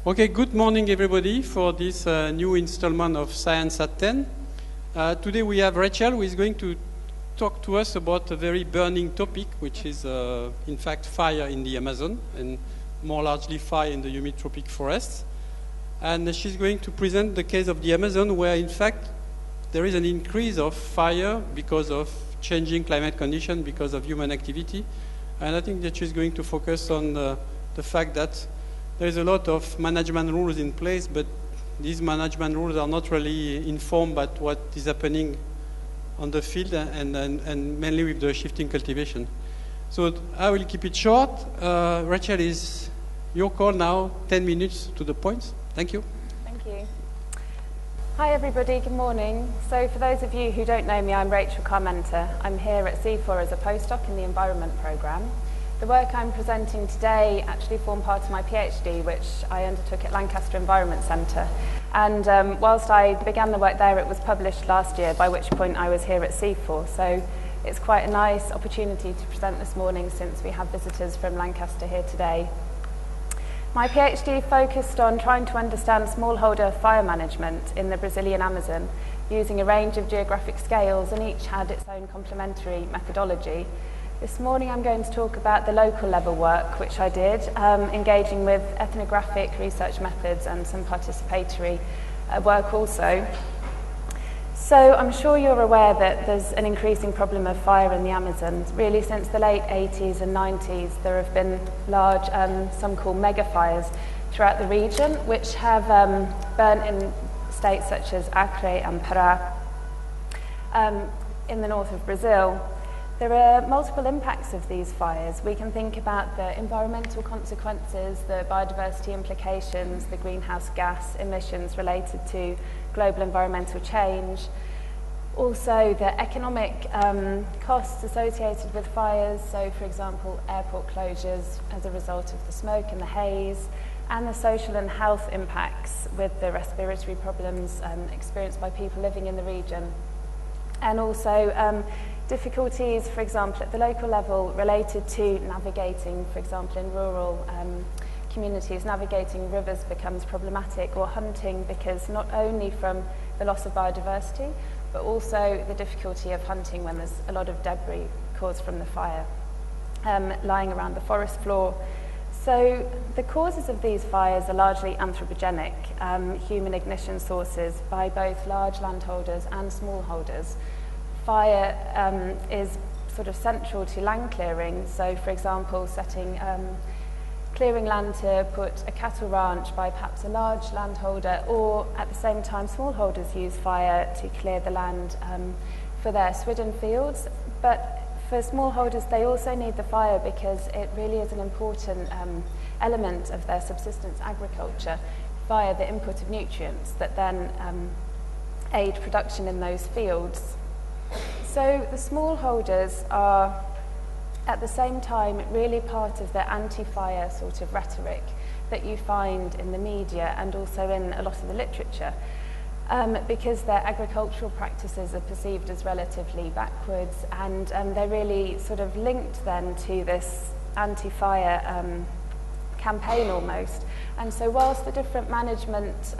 Okay, good morning everybody for this new installment of Science at 10. Today we have Rachel who is going to talk to us about a very burning topic, which is in fact fire in the Amazon and more largely fire in the humid tropic forests. And she's going to present the case of the Amazon where in fact there is an increase of fire because of changing climate conditions, because of human activity. And I think that she's going to focus on the fact that there is a lot of management rules in place, but these management rules are not really informed by what is happening on the field and mainly with the shifting cultivation. So I will keep it short. Rachel, is your call now, 10 minutes to the point. Thank you. Thank you. Hi everybody, good morning. So for those of you who don't know me, I'm Rachel Carmenta. I'm here at CIFOR as a postdoc in the Environment Programme. The work I'm presenting today actually formed part of my PhD, which I undertook at Lancaster Environment Centre. And whilst I began the work there, it was published last year, by which point I was here at CIFOR. So it's quite a nice opportunity to present this morning since we have visitors from Lancaster here today. My PhD focused on trying to understand smallholder fire management in the Brazilian Amazon using a range of geographic scales, and each had its own complementary methodology. This morning I'm going to talk about the local level work which I did, engaging with ethnographic research methods and some participatory work also. So I'm sure you're aware that there's an increasing problem of fire in the Amazon. Really since the late 80s and 90s there have been large, some call mega fires throughout the region, which have burnt in states such as Acre and Pará in the north of Brazil. There are multiple impacts of these fires. We can think about the environmental consequences, the biodiversity implications, the greenhouse gas emissions related to global environmental change. Also, the economic costs associated with fires, so for example, airport closures as a result of the smoke and the haze, and the social and health impacts with the respiratory problems experienced by people living in the region. And also, difficulties, for example, at the local level related to navigating, for example, in rural communities, navigating rivers becomes problematic, or hunting, because not only from the loss of biodiversity, but also the difficulty of hunting when there's a lot of debris caused from the fire lying around the forest floor. So the causes of these fires are largely anthropogenic, human ignition sources by both large landholders and smallholders. Fire is sort of central to land clearing, so for example clearing land to put a cattle ranch by perhaps a large landholder, or at the same time smallholders use fire to clear the land for their swidden fields. But for smallholders they also need the fire because it really is an important element of their subsistence agriculture via the input of nutrients that then aid production in those fields. So the smallholders are at the same time really part of the anti-fire sort of rhetoric that you find in the media and also in a lot of the literature, because their agricultural practices are perceived as relatively backwards, and they're really sort of linked then to this anti-fire campaign almost. And so whilst the different management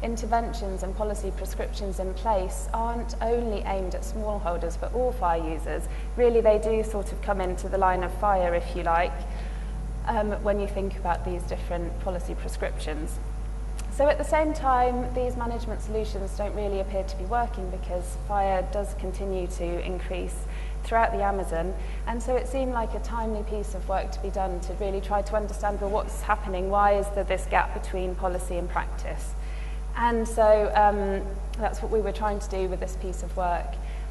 interventions and policy prescriptions in place aren't only aimed at smallholders but all fire users, really they do sort of come into the line of fire, if you like, when you think about these different policy prescriptions. So at the same time, these management solutions don't really appear to be working because fire does continue to increase throughout the Amazon, and so it seemed like a timely piece of work to be done to really try to understand, well, what's happening, why is there this gap between policy and practice? And so that's what we were trying to do with this piece of work.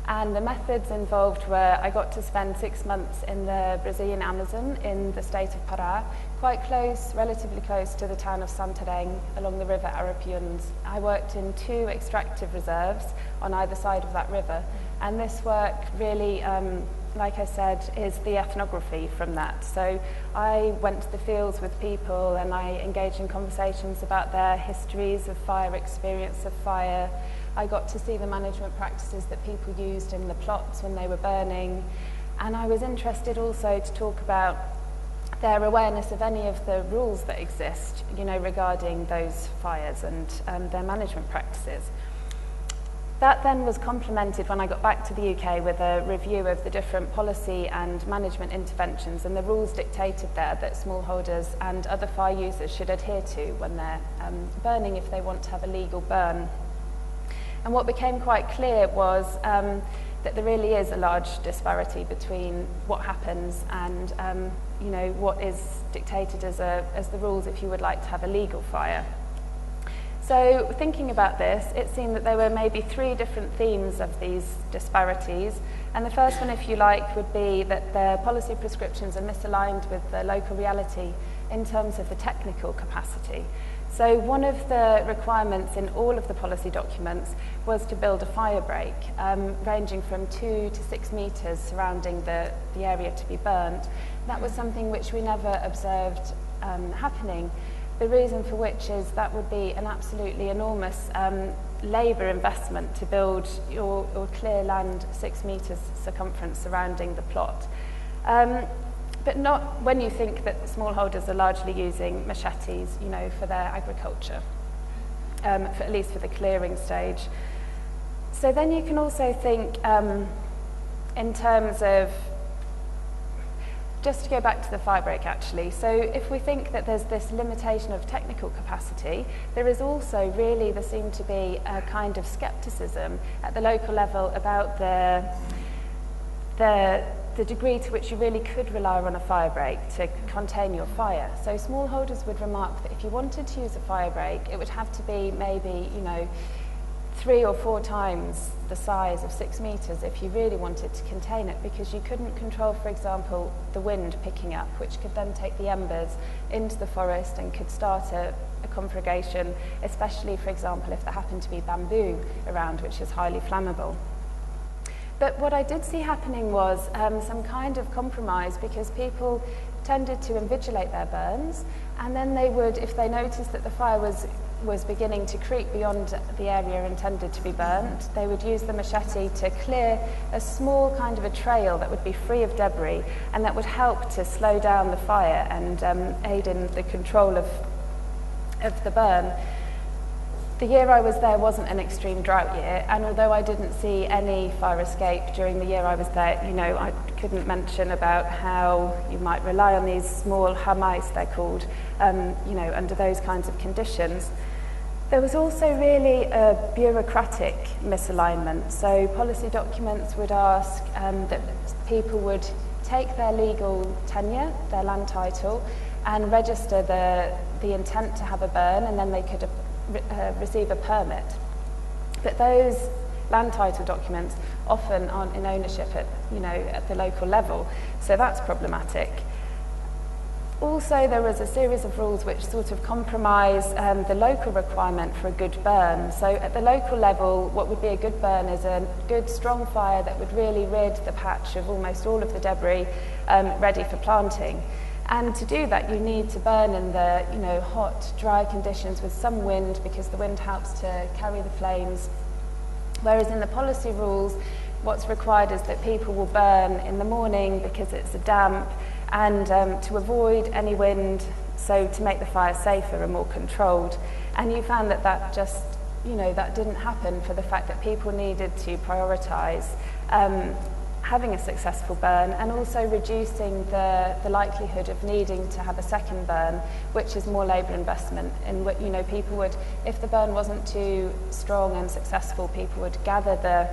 And the methods involved were, I got to spend 6 months in the Brazilian Amazon in the state of Pará, quite close, relatively close to the town of Santarém along the river Arapiuns. I worked in 2 extractive reserves on either side of that river, and this work really, like I said, is the ethnography from that. So I went to the fields with people and I engaged in conversations about their histories of fire, experience of fire. I got to see the management practices that people used in the plots when they were burning, and I was interested also to talk about their awareness of any of the rules that exist, regarding those fires and their management practices. That then was complemented when I got back to the UK with a review of the different policy and management interventions and the rules dictated there that smallholders and other fire users should adhere to when they're burning if they want to have a legal burn. And what became quite clear was that there really is a large disparity between what happens and what is dictated as the rules if you would like to have a legal fire. So thinking about this, it seemed that there were maybe 3 different themes of these disparities. And the first one, if you like, would be that the policy prescriptions are misaligned with the local reality in terms of the technical capacity. So one of the requirements in all of the policy documents was to build a fire break, ranging from 2 to 6 metres surrounding the area to be burnt. That was something which we never observed happening. The reason for which is that would be an absolutely enormous labour investment to build or clear land 6 metres circumference surrounding the plot. But not when you think that smallholders are largely using machetes, for their agriculture, at least for the clearing stage. So then you can also think in terms of, just to go back to the fire break actually, so if we think that there's this limitation of technical capacity, there is also there seemed to be a kind of scepticism at the local level about the degree to which you really could rely on a fire break to contain your fire. So smallholders would remark that if you wanted to use a fire break, it would have to be maybe, 3 or 4 times the size of 6 metres if you really wanted to contain it, because you couldn't control, for example, the wind picking up, which could then take the embers into the forest and could start a conflagration, especially, for example, if there happened to be bamboo around, which is highly flammable. But what I did see happening was some kind of compromise, because people tended to invigilate their burns, and then they would, if they noticed that the fire was beginning to creep beyond the area intended to be burnt, they would use the machete to clear a small kind of a trail that would be free of debris, and that would help to slow down the fire and aid in the control of the burn. The year I was there wasn't an extreme drought year, and although I didn't see any fire escape during the year I was there, I couldn't mention about how you might rely on these small hamais, they're called, under those kinds of conditions. There was also really a bureaucratic misalignment. So policy documents would ask that people would take their legal tenure, their land title, and register the intent to have a burn, and then they could receive a permit. But those land title documents often aren't in ownership at the local level, so that's problematic. Also, there was a series of rules which sort of compromise the local requirement for a good burn. So at the local level, what would be a good burn is a good strong fire that would really rid the patch of almost all of the debris ready for planting. And to do that, you need to burn in the hot, dry conditions with some wind, because the wind helps to carry the flames. Whereas in the policy rules, what's required is that people will burn in the morning because it's a damp, and to avoid any wind, so to make the fire safer and more controlled. And you found that just, that didn't happen, for the fact that people needed to prioritise having a successful burn, and also reducing the likelihood of needing to have a second burn, which is more labour investment. In what people would, if the burn wasn't too strong and successful, people would gather the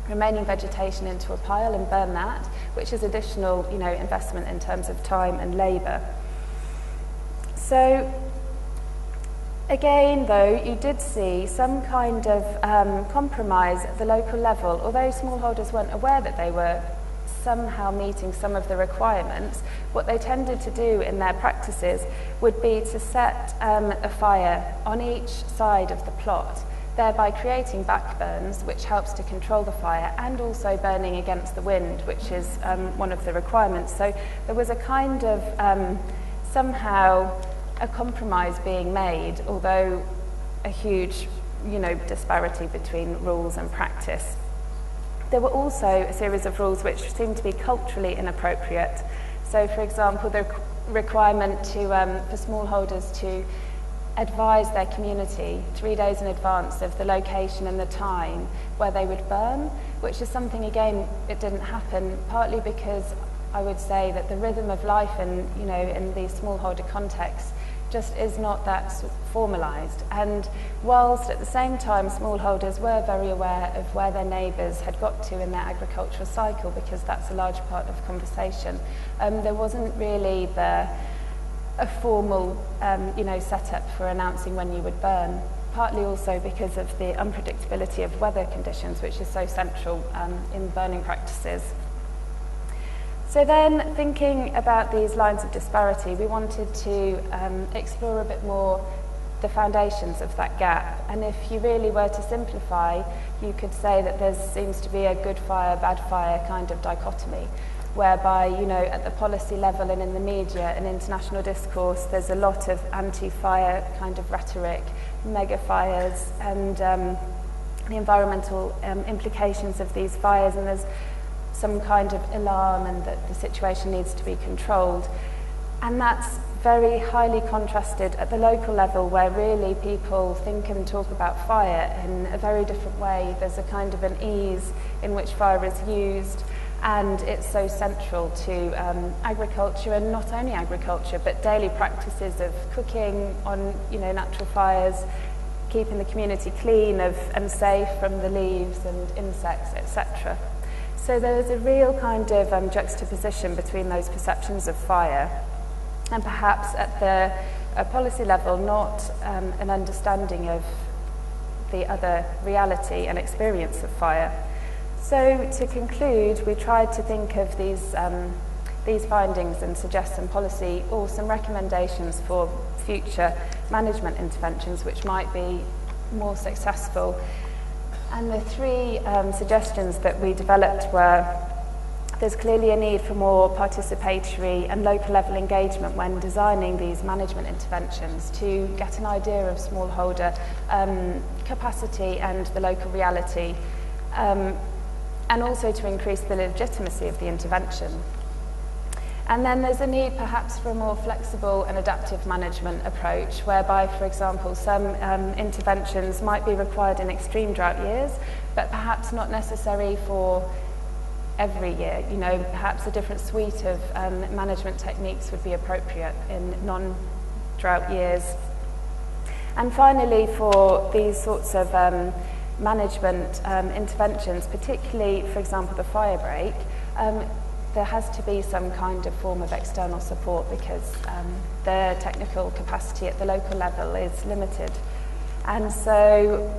remaining vegetation into a pile and burn that, which is additional investment in terms of time and labour. So again, though, you did see some kind of compromise at the local level. Although smallholders weren't aware that they were somehow meeting some of the requirements, what they tended to do in their practices would be to set a fire on each side of the plot, thereby creating backburns, which helps to control the fire, and also burning against the wind, which is one of the requirements. So there was a kind of somehow a compromise being made, although a huge disparity between rules and practice. There were also a series of rules which seemed to be culturally inappropriate. So, for example, the requirement to, for smallholders to advise their community 3 days in advance of the location and the time where they would burn, which is something, again, it didn't happen, partly because I would say that the rhythm of life in, you know, in these smallholder contexts just is not that formalised. And whilst at the same time smallholders were very aware of where their neighbours had got to in their agricultural cycle, because that's a large part of the conversation, there wasn't really a formal you know, setup for announcing when you would burn, partly also because of the unpredictability of weather conditions, which is so central in burning practices. So then, thinking about these lines of disparity, we wanted to explore a bit more the foundations of that gap. And if you really were to simplify, you could say that there seems to be a good fire, bad fire kind of dichotomy, whereby, you know, at the policy level and in the media and international discourse, there's a lot of anti-fire kind of rhetoric, mega fires, and the environmental implications of these fires, and there's some kind of alarm and that the situation needs to be controlled. And that's very highly contrasted at the local level, where really people think and talk about fire in a very different way. There's a kind of an ease in which fire is used, and it's so central to agriculture, and not only agriculture, but daily practices of cooking on, you know, natural fires, keeping the community clean and safe from the leaves and insects, etc. So there's a real kind of juxtaposition between those perceptions of fire, and perhaps at the policy level, not an understanding of the other reality and experience of fire. So to conclude, we tried to think of these findings and suggest some policy or some recommendations for future management interventions which might be more successful. And the three suggestions that we developed were: there's clearly a need for more participatory and local level engagement when designing these management interventions, to get an idea of smallholder capacity and the local reality, and also to increase the legitimacy of the intervention. And then there's a need perhaps for a more flexible and adaptive management approach, whereby, for example, some interventions might be required in extreme drought years, but perhaps not necessary for every year. You know, perhaps a different suite of management techniques would be appropriate in non-drought years. And finally, for these sorts of management interventions, particularly, for example, the fire break, there has to be some kind of form of external support, because the technical capacity at the local level is limited. And so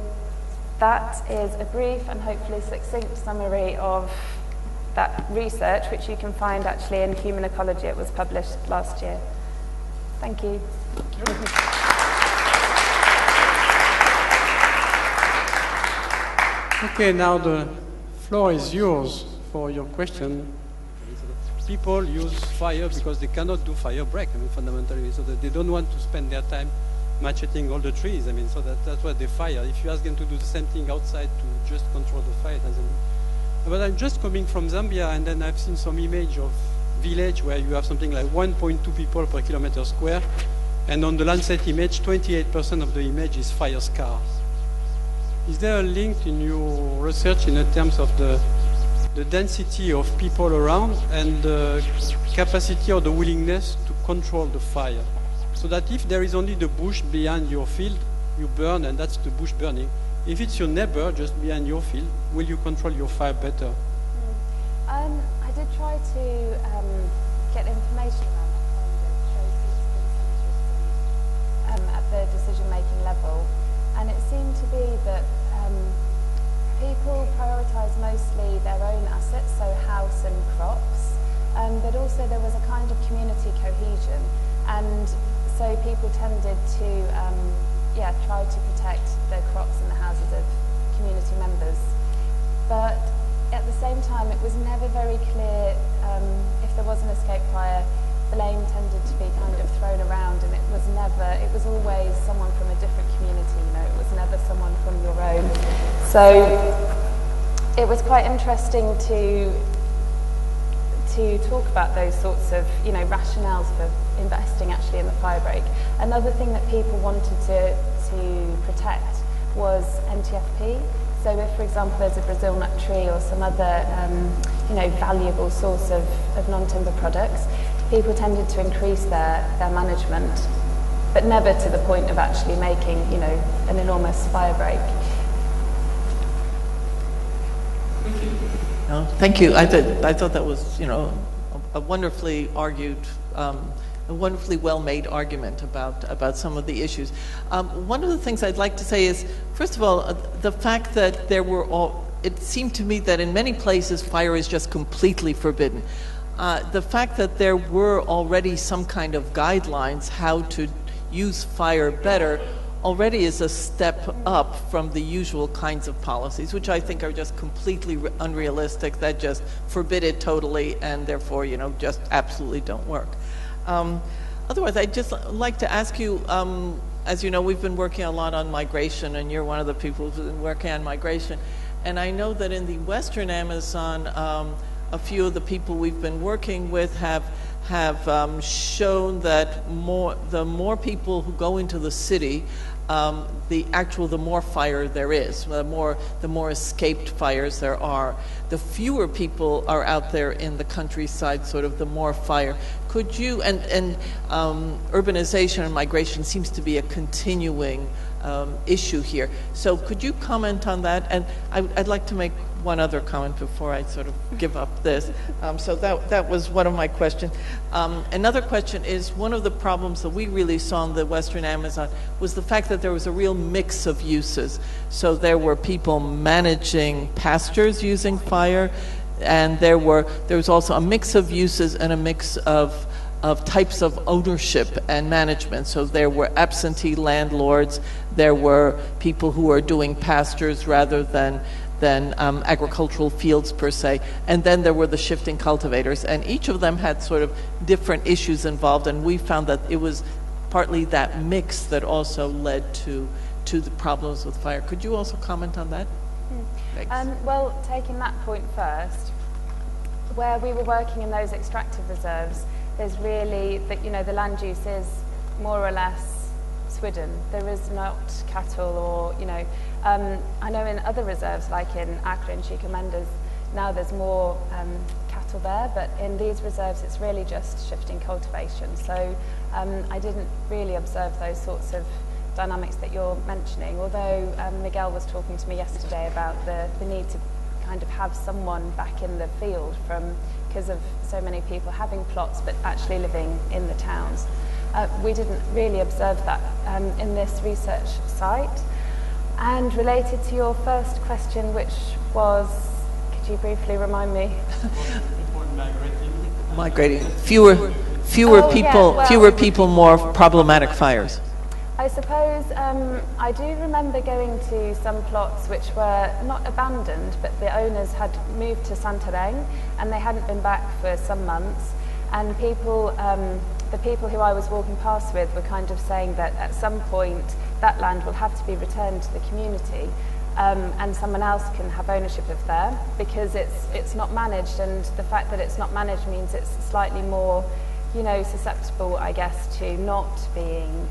that is a brief and hopefully succinct summary of that research, which you can find actually in Human Ecology. It was published last year. Thank you. Okay, now the floor is yours for your question. People use fire because they cannot do fire break, I mean, fundamentally, so that they don't want to spend their time macheting all the trees. I mean, so that's why they fire. If you ask them to do the same thing outside to just control the fire, it doesn't. But I'm just coming from Zambia, and then I've seen some image of village where you have something like 1.2 people per kilometer square, and on the Lancet image, 28% of the image is fire scars. Is there a link in your research in terms of the density of people around and the capacity or the willingness to control the fire? So that if there is only the bush behind your field, you burn, and that's the bush burning. If it's your neighbor just behind your field, will you control your fire better? I did try to get information around that kind of shows at the decision-making level, and it seemed to be that people prioritise mostly their own assets, so house and crops, but also there was a kind of community cohesion, and so people tended to try to protect the crops and the houses of community members. But at the same time, it was never very clear if there was an escape fire, blame tended to be kind of thrown around, and it was always someone from a different community, you know, it was never someone from your own. So it was quite interesting to talk about those sorts of, you know, rationales for investing actually in the fire break. Another thing that people wanted to protect was NTFP. So if, for example, there's a Brazil nut tree or some other valuable source of non-timber products, people tended to increase their management, but never to the point of actually making an enormous fire break. No, thank you. I thought that was a wonderfully argued, a wonderfully well-made argument about some of the issues. One of the things I'd like to say is, first of all, the fact that it seemed to me that in many places fire is just completely forbidden. The fact that there were already some kind of guidelines how to use fire better already is a step up from the usual kinds of policies, which I think are just completely unrealistic, that just forbid it totally and therefore, just absolutely don't work. Otherwise, I'd just like to ask you, as you know, we've been working a lot on migration, and you're one of the people who's been working on migration. And I know that in the Western Amazon, a few of the people we've been working with have shown that the more people who go into the city, the more fire there is, the more escaped fires there are. The fewer people are out there in the countryside, sort of the more fire. Could you, and urbanization and migration seems to be a continuing issue here. So could you comment on that? And I'd like to make one other comment before I sort of give up this. So that was one of my questions. Another question is, one of the problems that we really saw in the Western Amazon was the fact that there was a real mix of uses. So there were people managing pastures using fire, and there was also a mix of uses and a mix of types of ownership and management. So there were absentee landlords, there were people who were doing pastures rather than agricultural fields per se, and then there were the shifting cultivators, and each of them had sort of different issues involved, and we found that it was partly that mix that also led to the problems with fire. Could you also comment on that? Well, taking that point first, where we were working in those extractive reserves, there's really, the land use is more or less swidden. There is not cattle or, I know in other reserves, like in Accra and Chicamenders, now there's more cattle there, but in these reserves it's really just shifting cultivation. So I didn't really observe those sorts of dynamics that you're mentioning, although Miguel was talking to me yesterday about the need to kind of have someone back in the field because of so many people having plots but actually living in the towns. We didn't really observe that in this research site. And related to your first question, which was, could you briefly remind me? Migrating. Fewer people, more problematic fires. I suppose I do remember going to some plots which were not abandoned, but the owners had moved to Santarém and they hadn't been back for some months. And people, the people who I was walking past with were kind of saying that at some point that land will have to be returned to the community and someone else can have ownership of there because it's not managed, and the fact that it's not managed means it's slightly more, susceptible, I guess, to not being,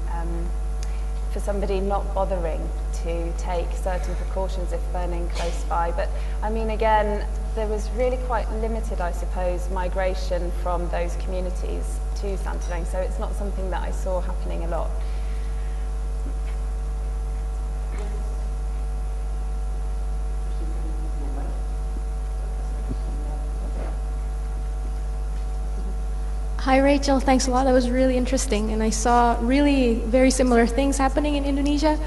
for somebody not bothering to take certain precautions if burning close by. But I mean, again, there was really quite limited, I suppose, migration from those communities to Santarém, so it's not something that I saw happening a lot. Hi Rachel, thanks a lot. That was really interesting, and I saw really very similar things happening in Indonesia.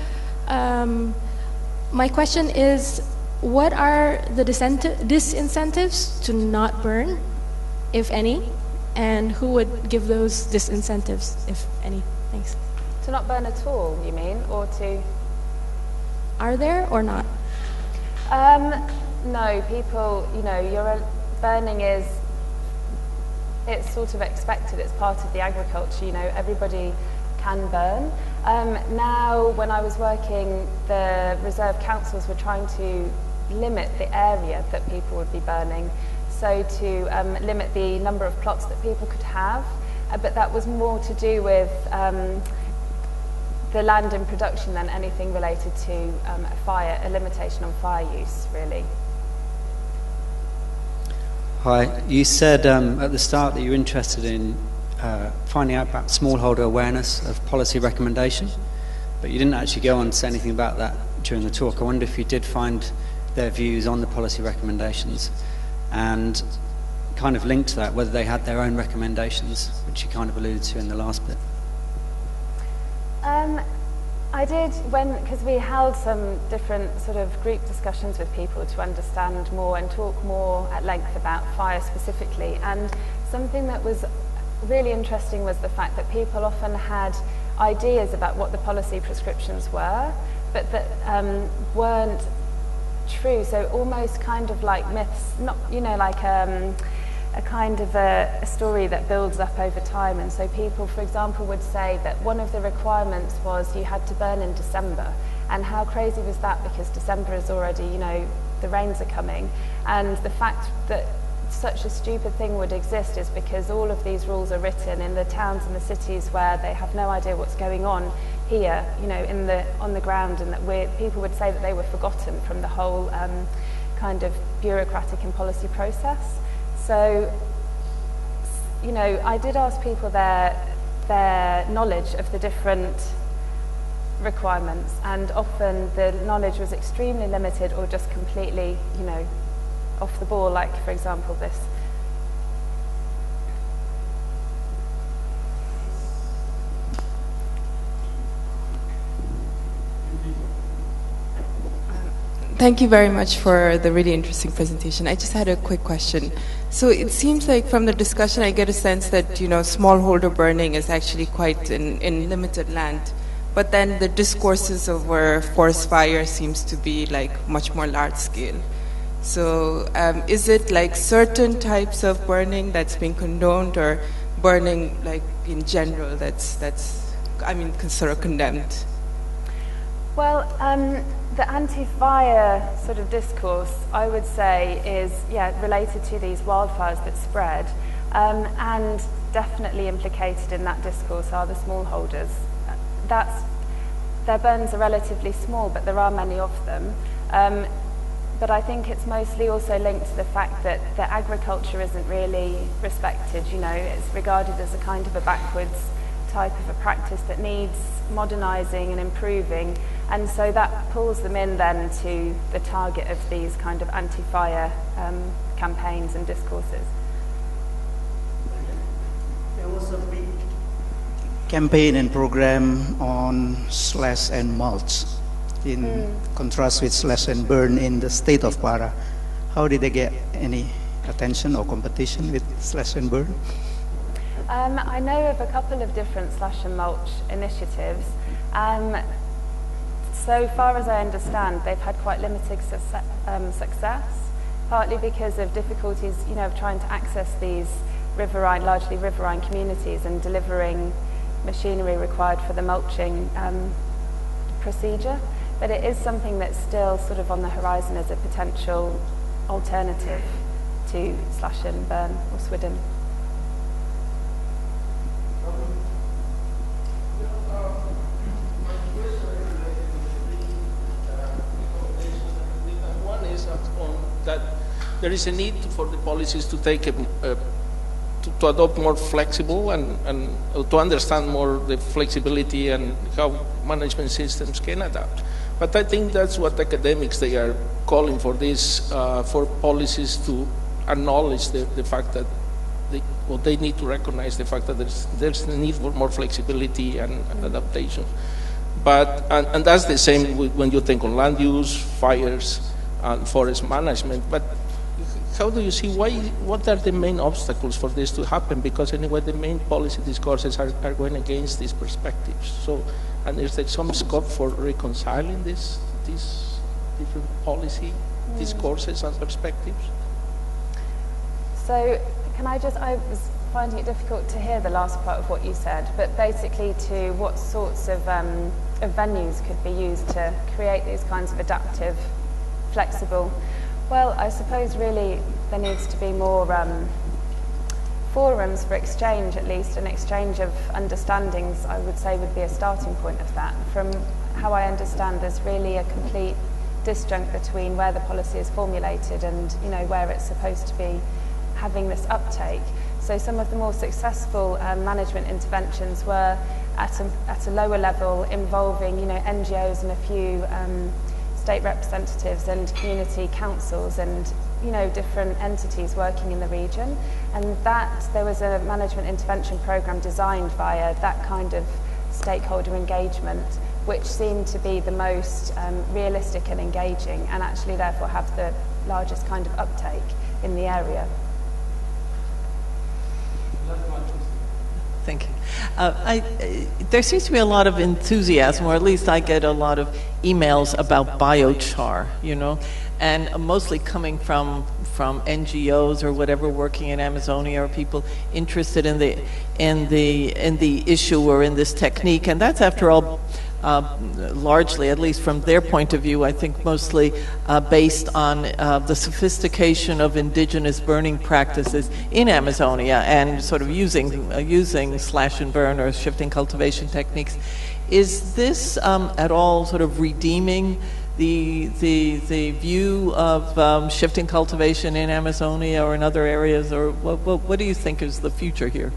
My question is, what are the disincentives to not burn, if any, and who would give those disincentives, if any? Thanks. To not burn at all, you mean, or to? Are there or not? No, people, burning is, it's sort of expected, it's part of the agriculture, everybody can burn. Now, when I was working, the reserve councils were trying to limit the area that people would be burning, so to limit the number of plots that people could have. but that was more to do with the land in production than anything related to a limitation on fire use, really. Hi, you said at the start that you're interested in finding out about smallholder awareness of policy recommendation, but you didn't actually go on to say anything about that during the talk. I wonder if you did find their views on the policy recommendations, and kind of linked to that, whether they had their own recommendations, which you kind of alluded to in the last bit. I did, because we held some different sort of group discussions with people to understand more and talk more at length about fire specifically, and something that was really interesting was the fact that people often had ideas about what the policy prescriptions were, but that weren't true, so almost kind of like myths, not, you know, like a kind of a story that builds up over time. And so people, for example, would say that one of the requirements was you had to burn in December, and how crazy was that, because December is already, you know, the rains are coming, and the fact that such a stupid thing would exist is because all of these rules are written in the towns and the cities where they have no idea what's going on here, you know, on the ground, and that people would say that they were forgotten from the whole kind of bureaucratic and policy process. So, you know, I did ask people their knowledge of the different requirements, and often the knowledge was extremely limited or just completely, you know, off the ball, like, for example, this. Thank you very much for the really interesting presentation. I just had a quick question. So it seems like from the discussion I get a sense that, you know, smallholder burning is actually quite in limited land, but then the discourses over forest fire seems to be like much more large scale. So is it like certain types of burning that's being condoned, or burning like in general that's I mean sort of condemned? Well, the anti-fire sort of discourse, I would say, is related to these wildfires that spread, and definitely implicated in that discourse are the smallholders. Their burns are relatively small, but there are many of them. But I think it's mostly also linked to the fact that the agriculture isn't really respected. You know, it's regarded as a kind of a backwards type of a practice that needs modernising and improving, and so that pulls them in then to the target of these kind of anti-fire campaigns and discourses. There was a big campaign and program on slash and mulch, in contrast with slash and burn in the state of Para. How did they get any attention or competition with slash and burn? I know of a couple of different slash and mulch initiatives. So far as I understand, they've had quite limited success, partly because of difficulties, you know, of trying to access these riverine, largely riverine communities, and delivering machinery required for the mulching procedure. But it is something that's still sort of on the horizon as a potential alternative to slash and burn or swidden. One is on that there is a need for the policies to take to adopt more flexible and to understand more the flexibility and how management systems can adapt. But I think that's what academics, they are calling for this, for policies to acknowledge the fact that they need to recognize the fact that there's a need for more flexibility and adaptation. But and that's the same when you think on land use, fires, and forest management. But how do you see what are the main obstacles for this to happen? Because anyway, the main policy discourses are going against these perspectives. So, and is there some scope for reconciling these different policy discourses and perspectives? So, I was finding it difficult to hear the last part of what you said, but basically to what sorts of venues could be used to create these kinds of adaptive, flexible. Well, I suppose really there needs to be more forums for exchange, at least an exchange of understandings, I would say would be a starting point of that. From how I understand, there's really a complete disjunct between where the policy is formulated and where it's supposed to be having this uptake. So some of the more successful management interventions were at a lower level, involving NGOs and a few state representatives and community councils and different entities working in the region, and that there was a management intervention program designed via that kind of stakeholder engagement, which seemed to be the most realistic and engaging, and actually therefore have the largest kind of uptake in the area. Thank you. There seems to be a lot of enthusiasm, or at least I get a lot of emails about biochar, and mostly coming from NGOs or whatever working in Amazonia, or people interested in the issue or in this technique. And that's, after all, largely, at least from their point of view, I think mostly based on the sophistication of indigenous burning practices in Amazonia and sort of using slash and burn or shifting cultivation techniques. Is this at all sort of redeeming the view of shifting cultivation in Amazonia or in other areas, or what do you think is the future here?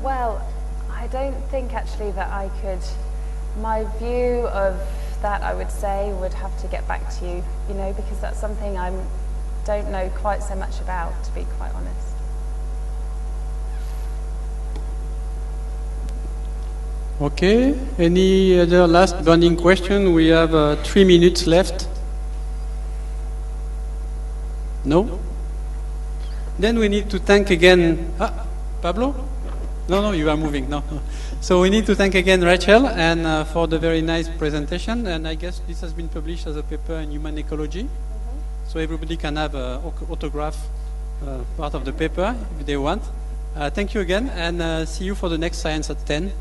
Well, I don't think actually that I could. My view of that, I would say, would have to get back to you, because that's something I don't know quite so much about, to be quite honest. Okay, any other last burning question? We have 3 minutes left. No? Then we need to thank again... Pablo? No, you are moving. No. So we need to thank again Rachel and for the very nice presentation. And I guess this has been published as a paper in Human Ecology. So everybody can have an autograph part of the paper if they want. Thank you again, and see you for the next Science at 10.